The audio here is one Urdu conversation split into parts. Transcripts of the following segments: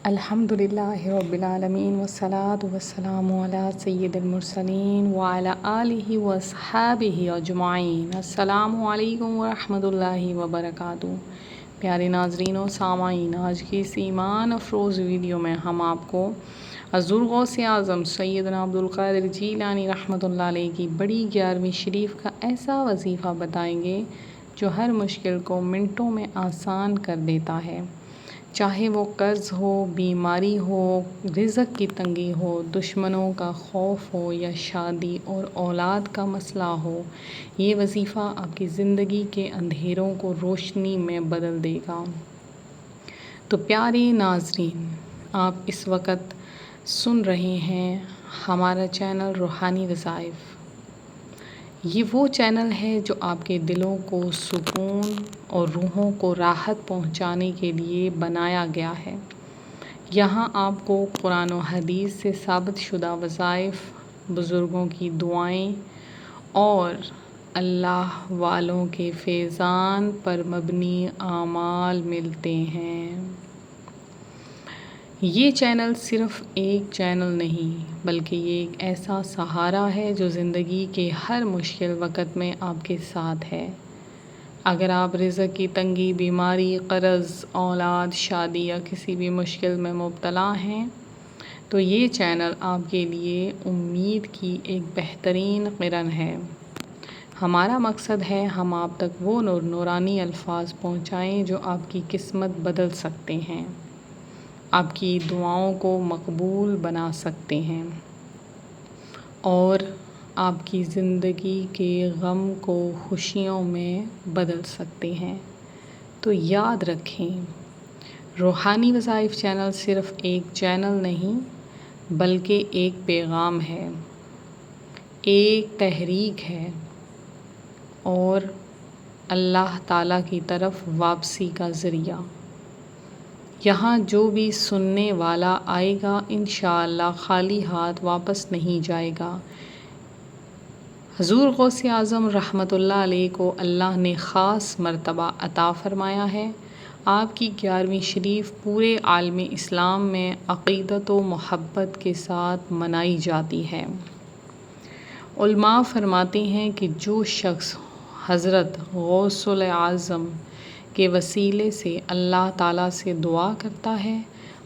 الحمد للہ رب العالمین والصلاة والسلام علی سید المرسلین وعلی آلہ وصحابہ اجمعین۔ السلام علیکم ورحمۃ اللہ وبرکاتہ۔ پیارے ناظرین و سامعین، آج کی اس ایمان افروز ویڈیو میں ہم آپ کو حضور غوث اعظم سیدنا عبدالقادر جیلانی رحمۃ اللہ علیہ کی بڑی 11ویں شریف کا ایسا وظیفہ بتائیں گے جو ہر مشکل کو منٹوں میں آسان کر دیتا ہے، چاہے وہ قرض ہو، بیماری ہو، رزق کی تنگی ہو، دشمنوں کا خوف ہو یا شادی اور اولاد کا مسئلہ ہو۔ یہ وظیفہ آپ کی زندگی کے اندھیروں کو روشنی میں بدل دے گا۔ تو پیارے ناظرین، آپ اس وقت سن رہے ہیں ہمارا چینل روحانی وظائف۔ یہ وہ چینل ہے جو آپ کے دلوں کو سکون اور روحوں کو راحت پہنچانے کے لیے بنایا گیا ہے۔ یہاں آپ کو قرآن و حدیث سے ثابت شدہ وظائف، بزرگوں کی دعائیں اور اللہ والوں کے فیضان پر مبنی اعمال ملتے ہیں۔ یہ چینل صرف ایک چینل نہیں بلکہ یہ ایک ایسا سہارا ہے جو زندگی کے ہر مشکل وقت میں آپ کے ساتھ ہے۔ اگر آپ رزق کی تنگی، بیماری، قرض، اولاد، شادی یا کسی بھی مشکل میں مبتلا ہیں تو یہ چینل آپ کے لیے امید کی ایک بہترین کرن ہے۔ ہمارا مقصد ہے ہم آپ تک وہ نورانی الفاظ پہنچائیں جو آپ کی قسمت بدل سکتے ہیں، آپ کی دعاؤں کو مقبول بنا سکتے ہیں اور آپ کی زندگی کے غم کو خوشیوں میں بدل سکتے ہیں۔ تو یاد رکھیں، روحانی وظائف چینل صرف ایک چینل نہیں بلکہ ایک پیغام ہے، ایک تحریک ہے اور اللہ تعالیٰ کی طرف واپسی کا ذریعہ۔ یہاں جو بھی سننے والا آئے گا انشاءاللہ خالی ہاتھ واپس نہیں جائے گا۔ حضور غوث اعظم رحمۃ اللہ علیہ کو اللہ نے خاص مرتبہ عطا فرمایا ہے۔ آپ کی 11ویں شریف پورے عالم اسلام میں عقیدت و محبت کے ساتھ منائی جاتی ہے۔ علماء فرماتے ہیں کہ جو شخص حضرت غوث اعظم کے وسیلے سے اللہ تعالیٰ سے دعا کرتا ہے،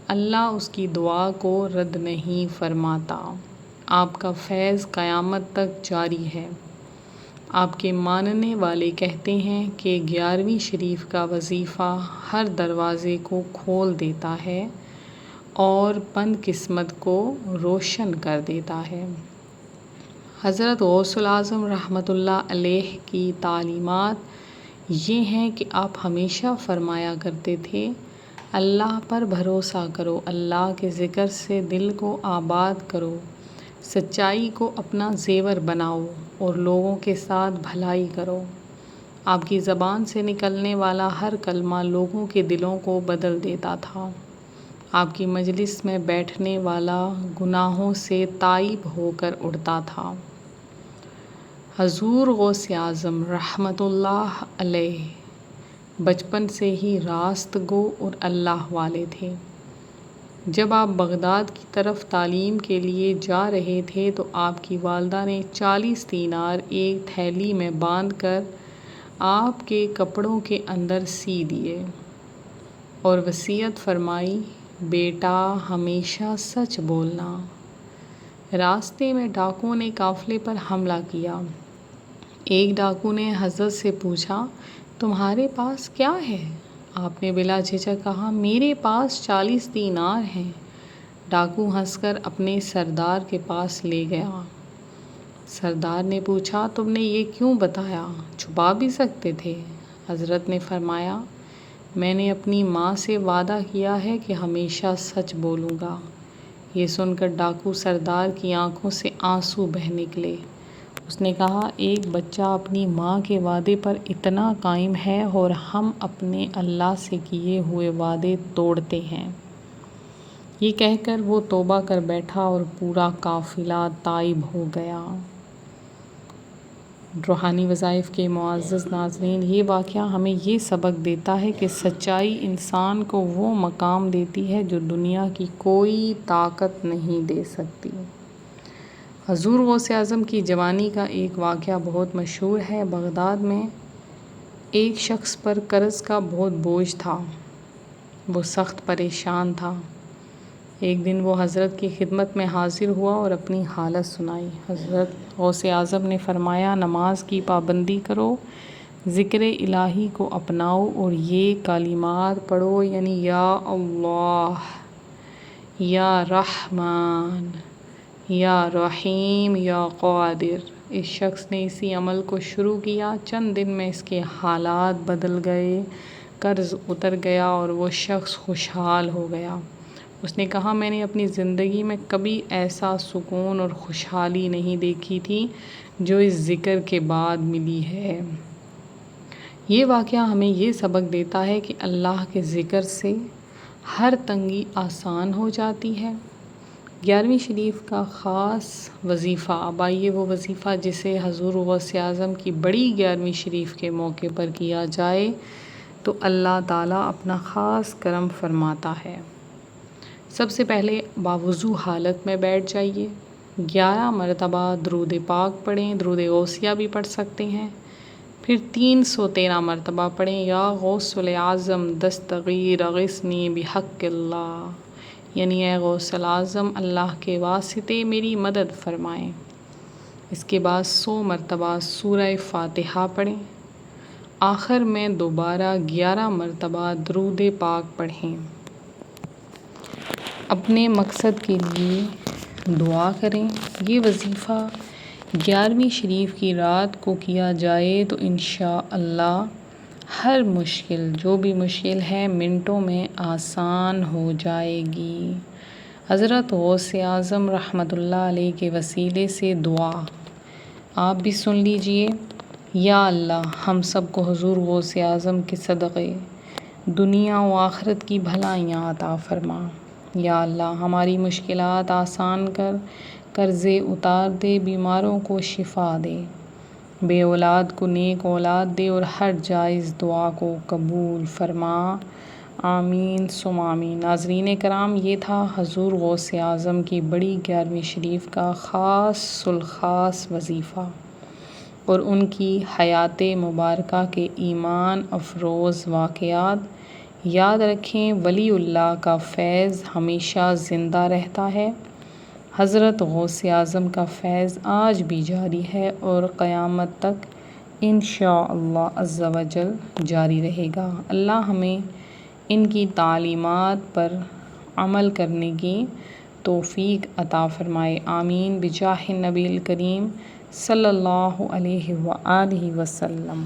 اللہ اس کی دعا کو رد نہیں فرماتا۔ آپ کا فیض قیامت تک جاری ہے۔ آپ کے ماننے والے کہتے ہیں کہ 11ویں شریف کا وظیفہ ہر دروازے کو کھول دیتا ہے اور بند قسمت کو روشن کر دیتا ہے۔ حضرت غوث اعظم رحمۃ اللہ علیہ کی تعلیمات یہ ہیں کہ آپ ہمیشہ فرمایا کرتے تھے، اللہ پر بھروسہ کرو، اللہ کے ذکر سے دل کو آباد کرو، سچائی کو اپنا زیور بناؤ اور لوگوں کے ساتھ بھلائی کرو۔ آپ کی زبان سے نکلنے والا ہر کلمہ لوگوں کے دلوں کو بدل دیتا تھا۔ آپ کی مجلس میں بیٹھنے والا گناہوں سے تائب ہو کر اٹھتا تھا۔ حضور غوث اعظم رحمۃ اللہ علیہ بچپن سے ہی راست گو اور اللہ والے تھے۔ جب آپ بغداد کی طرف تعلیم کے لیے جا رہے تھے تو آپ کی والدہ نے 40 دینار ایک تھیلی میں باندھ کر آپ کے کپڑوں کے اندر سی دیے اور وصیت فرمائی، بیٹا ہمیشہ سچ بولنا۔ راستے میں ڈاکوؤں نے قافلے پر حملہ کیا۔ ایک ڈاکو نے حضرت سے پوچھا، تمہارے پاس کیا ہے؟ آپ نے بلا جھجک کہا، میرے پاس 40 دینار ہیں۔ ڈاکو ہنس کر اپنے سردار کے پاس لے گیا۔ سردار نے پوچھا، تم نے یہ کیوں بتایا؟ چھپا بھی سکتے تھے۔ حضرت نے فرمایا، میں نے اپنی ماں سے وعدہ کیا ہے کہ ہمیشہ سچ بولوں گا۔ یہ سن کر ڈاکو سردار کی آنکھوں سے آنسو بہہ نکلے۔ اس نے کہا، ایک بچہ اپنی ماں کے وعدے پر اتنا قائم ہے اور ہم اپنے اللہ سے کیے ہوئے وعدے توڑتے ہیں۔ یہ کہہ کر وہ توبہ کر بیٹھا اور پورا قافلہ تائب ہو گیا۔ روحانی وظائف کے معزز ناظرین، یہ واقعہ ہمیں یہ سبق دیتا ہے کہ سچائی انسان کو وہ مقام دیتی ہے جو دنیا کی کوئی طاقت نہیں دے سکتی۔ حضور غوث اعظم کی جوانی کا ایک واقعہ بہت مشہور ہے۔ بغداد میں ایک شخص پر قرض کا بہت بوجھ تھا، وہ سخت پریشان تھا۔ ایک دن وہ حضرت کی خدمت میں حاضر ہوا اور اپنی حالت سنائی۔ حضرت غوث اعظم نے فرمایا، نماز کی پابندی کرو، ذکر الہی کو اپناؤ اور یہ کلمات پڑھو، یعنی یا اللہ، یا رحمان، یا رحیم، یا قادر۔ اس شخص نے اسی عمل کو شروع کیا۔ چند دن میں اس کے حالات بدل گئے، قرض اتر گیا اور وہ شخص خوشحال ہو گیا۔ اس نے کہا، میں نے اپنی زندگی میں کبھی ایسا سکون اور خوشحالی نہیں دیکھی تھی جو اس ذکر کے بعد ملی ہے۔ یہ واقعہ ہمیں یہ سبق دیتا ہے کہ اللہ کے ذکر سے ہر تنگی آسان ہو جاتی ہے۔ 11ویں شریف کا خاص وظیفہ۔ اب آئیے وہ وظیفہ جسے حضور غوث اعظم کی بڑی 11ویں شریف کے موقع پر کیا جائے تو اللہ تعالیٰ اپنا خاص کرم فرماتا ہے۔ سب سے پہلے باوضو حالت میں بیٹھ جائیے، 11 مرتبہ درود پاک پڑھیں، درود غوثیہ بھی پڑھ سکتے ہیں، پھر 313 مرتبہ پڑھیں، یا غوث الاعظم دستغیر اغثنی بحق اللہ، یعنی اے غوث الاعظم، اللہ کے واسطے میری مدد فرمائیں۔ اس کے بعد 100 مرتبہ سورہ فاتحہ پڑھیں، آخر میں دوبارہ 11 مرتبہ درود پاک پڑھیں۔ اپنے مقصد کے لیے دعا کریں۔ یہ وظیفہ 11ویں شریف کی رات کو کیا جائے تو انشاءاللہ ہر مشکل، جو بھی مشکل ہے، منٹوں میں آسان ہو جائے گی۔ حضرت غوث اعظم رحمۃ اللہ علیہ کے وسیلے سے دعا آپ بھی سن لیجئے۔ یا اللہ، ہم سب کو حضور غوث اعظم کے صدقے دنیا و آخرت کی بھلائیاں عطا فرما۔ یا اللہ، ہماری مشکلات آسان کر، قرضے اتار دے، بیماروں کو شفا دے، بے اولاد کو نیک اولاد دے اور ہر جائز دعا کو قبول فرما۔ آمین ثم آمین۔ ناظرین کرام، یہ تھا حضور غوث اعظم کی بڑی 11ویں شریف کا خاص الخاص وظیفہ اور ان کی حیات مبارکہ کے ایمان افروز واقعات۔ یاد رکھیں، ولی اللہ کا فیض ہمیشہ زندہ رہتا ہے۔ حضرت غوث اعظم کا فیض آج بھی جاری ہے اور قیامت تک انشاءاللہ عز و جل جاری رہے گا۔ اللہ ہمیں ان کی تعلیمات پر عمل کرنے کی توفیق عطا فرمائے۔ آمین بجاہ النبی الکریم صلی اللہ علیہ وآلہ وسلم۔